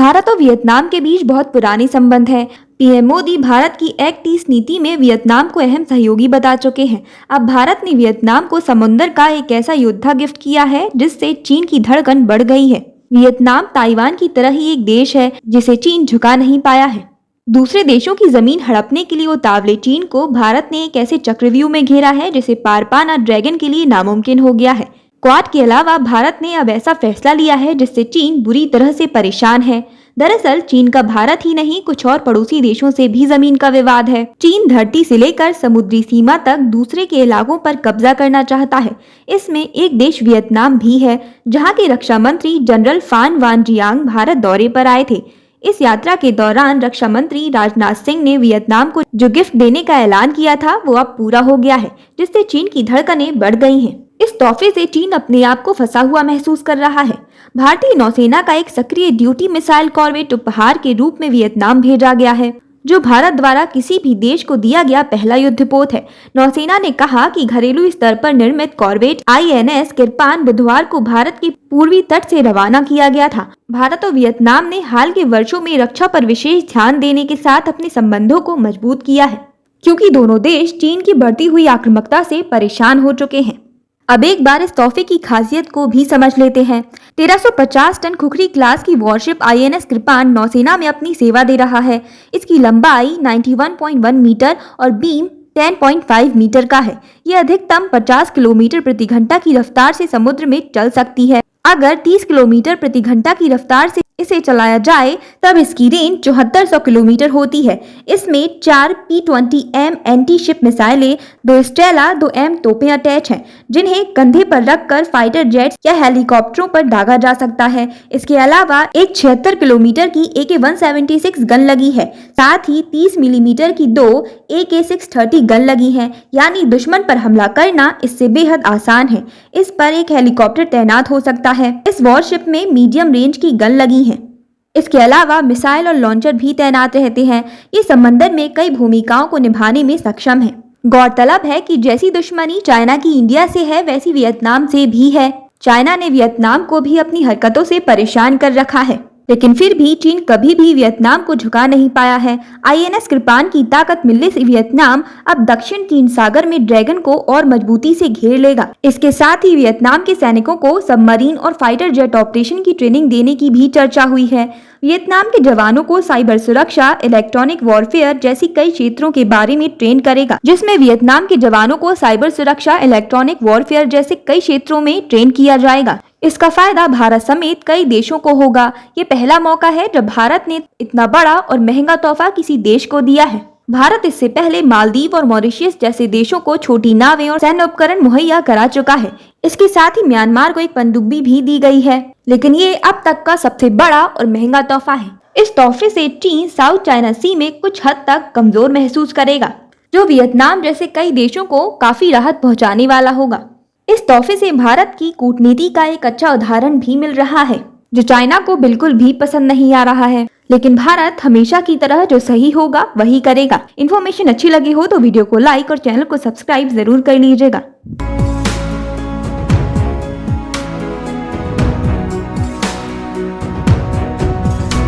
भारत और वियतनाम के बीच बहुत पुराने संबंध है। पीएम मोदी भारत की एक्ट ईस्ट नीति में वियतनाम को अहम सहयोगी बता चुके हैं। अब भारत ने वियतनाम को समुद्र का एक ऐसा योद्धा गिफ्ट किया है जिससे चीन की धड़कन बढ़ गई है। वियतनाम ताइवान की तरह ही एक देश है जिसे चीन झुका नहीं पाया है। दूसरे देशों की जमीन हड़पने के लिए उतावले चीन को भारत ने एक ऐसे चक्रव्यूह में घेरा है जिसे पार पाना ड्रैगन के लिए नामुमकिन हो गया है। क्वाड के अलावा भारत ने अब ऐसा फैसला लिया है जिससे चीन बुरी तरह से परेशान है। दरअसल चीन का भारत ही नहीं कुछ और पड़ोसी देशों से भी जमीन का विवाद है। चीन धरती से लेकर समुद्री सीमा तक दूसरे के इलाकों पर कब्जा करना चाहता है। इसमें एक देश वियतनाम भी है, जहां के रक्षा मंत्री जनरल फान वान जियांग भारत दौरे पर आए थे। इस यात्रा के दौरान रक्षा मंत्री राजनाथ सिंह ने वियतनाम को जो गिफ्ट देने का ऐलान किया था वो अब पूरा हो गया है, जिससे चीन की धड़कनें बढ़ गई हैं। इस तोहफे से चीन अपने आप को फंसा हुआ महसूस कर रहा है। भारतीय नौसेना का एक सक्रिय ड्यूटी मिसाइल कॉर्वेट उपहार के रूप में वियतनाम भेजा गया है, जो भारत द्वारा किसी भी देश को दिया गया पहला युद्धपोत है। नौसेना ने कहा कि घरेलू स्तर पर निर्मित कॉर्वेट INS किरपान बुधवार को भारत के पूर्वी तट से रवाना किया गया था। भारत और वियतनाम ने हाल के वर्षों में रक्षा पर विशेष ध्यान देने के साथ अपने संबंधों को मजबूत किया है, क्योंकि दोनों देश चीन की बढ़ती हुई आक्रामकता से परेशान हो चुके हैं। अब एक बार इस तोहफे की खासियत को भी समझ लेते हैं। 1350 टन खुखरी क्लास की वॉरशिप INS कृपान नौसेना में अपनी सेवा दे रहा है। इसकी लंबाई 91.1 मीटर और बीम 10.5 मीटर का है। यह अधिकतम 50 किलोमीटर प्रति घंटा की रफ्तार से समुद्र में चल सकती है। अगर 30 किलोमीटर प्रति घंटा की रफ्तार से इसे चलाया जाए तब इसकी रेंज 7400 किलोमीटर होती है। इसमें 4 P-20M एंटी शिप मिसाइलें, 2 स्टेला 2M तोपें अटैच हैं, जिन्हें कंधे पर रखकर फाइटर जेट्स या हेलीकॉप्टरों पर दागा जा सकता है। इसके अलावा एक 76 किलोमीटर की AK-176 गन लगी है। साथ ही 30 मिलीमीटर की 2 AK-630 गन लगी है, यानी दुश्मन पर हमला करना इससे बेहद आसान है। इस पर एक हेलीकॉप्टर तैनात हो सकता है। इस वॉरशिप में मीडियम रेंज की गन लगी है। इसके अलावा मिसाइल और लॉन्चर भी तैनात रहते हैं। ये समंदर में कई भूमिकाओं को निभाने में सक्षम है। गौरतलब है कि जैसी दुश्मनी चाइना की इंडिया से है वैसी वियतनाम से भी है। चाइना ने वियतनाम को भी अपनी हरकतों से परेशान कर रखा है, लेकिन फिर भी चीन कभी भी वियतनाम को झुका नहीं पाया है। INS कृपान की ताकत मिलने से वियतनाम अब दक्षिण चीन सागर में ड्रैगन को और मजबूती से घेर लेगा। इसके साथ ही वियतनाम के सैनिकों को सबमरीन और फाइटर जेट ऑपरेशन की ट्रेनिंग देने की भी चर्चा हुई है। वियतनाम के जवानों को साइबर सुरक्षा, इलेक्ट्रॉनिक वॉरफेयर जैसी कई क्षेत्रों के बारे में ट्रेन करेगा, जिसमें वियतनाम के जवानों को साइबर सुरक्षा, इलेक्ट्रॉनिक वॉरफेयर जैसे कई क्षेत्रों में ट्रेन किया जाएगा। इसका फायदा भारत समेत कई देशों को होगा। ये पहला मौका है जब भारत ने इतना बड़ा और महंगा तोहफा किसी देश को दिया है। भारत इससे पहले मालदीव और मॉरिशस जैसे देशों को छोटी नावें और सैन्य उपकरण मुहैया करा चुका है। इसके साथ ही म्यांमार को एक पनडुब्बी भी दी गई है, लेकिन ये अब तक का सबसे बड़ा और महंगा तोहफा है। इस तोहफे से चीन साउथ चाइना सी में कुछ हद तक कमजोर महसूस करेगा, जो वियतनाम जैसे कई देशों को काफी राहत पहुँचाने वाला होगा। इस तोहफे से भारत की कूटनीति का एक अच्छा उदाहरण भी मिल रहा है, जो चाइना को बिल्कुल भी पसंद नहीं आ रहा है। लेकिन भारत हमेशा की तरह जो सही होगा वही करेगा। इन्फॉर्मेशन अच्छी लगी हो तो वीडियो को लाइक और चैनल को सब्सक्राइब जरूर कर लीजिएगा।